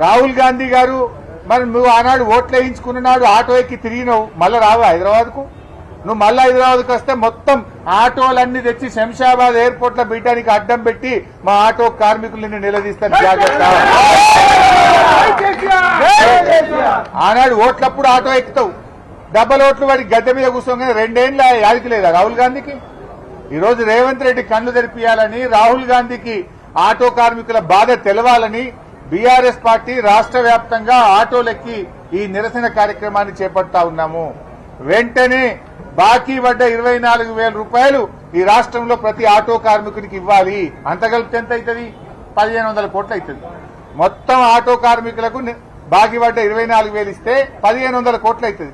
రాహుల్ గాంధీ గారు మరి నువ్వు ఆనాడు ఓట్లు వేయించుకున్నాడు ఆటో ఎక్కి తిరిగినావు, మళ్ళీ రావా హైదరాబాద్ కు? నువ్వు మళ్ళీ హైదరాబాద్ కు వస్తే మొత్తం ఆటోలన్నీ తెచ్చి శంషాబాద్ ఎయిర్పోర్ట్ లో బీటానికి అడ్డం పెట్టి మా ఆటో కార్మికులను నిలదీస్తాను, జాగ్రత్త. ఆనాడు ఓట్లప్పుడు ఆటో ఎక్కుతావు, డబ్బల్ ఓట్లు వాడి గద్దె మీద కూర్చోగానే 2 ఏళ్ల యాదికి లేదా రాహుల్ గాంధీకి? ఈ రోజు రేవంత్ రెడ్డి కళ్లు తెరిపియాలని, రాహుల్ గాంధీకి ఆటో కార్మికుల బాధ తెలవాలని బీఆర్ఎస్ పార్టీ రాష్ట్ర వ్యాప్తంగా ఆటోలెక్కి ఈ నిరసన కార్యక్రమాన్ని చేపడతా ఉన్నాము. వెంటనే బాకీ పడ్డ 24,000 రూపాయలు ఈ రాష్ట్రంలో ప్రతి ఆటో కార్మికుడికి ఇవ్వాలి. అంత కలిపితే ఎంత అవుతుంది? 1,500 కోట్లు అవుతుంది. మొత్తం ఆటో కార్మికులకు బాకీ పడ్డ 24,000 ఇస్తే 1,500 కోట్లు అవుతుంది.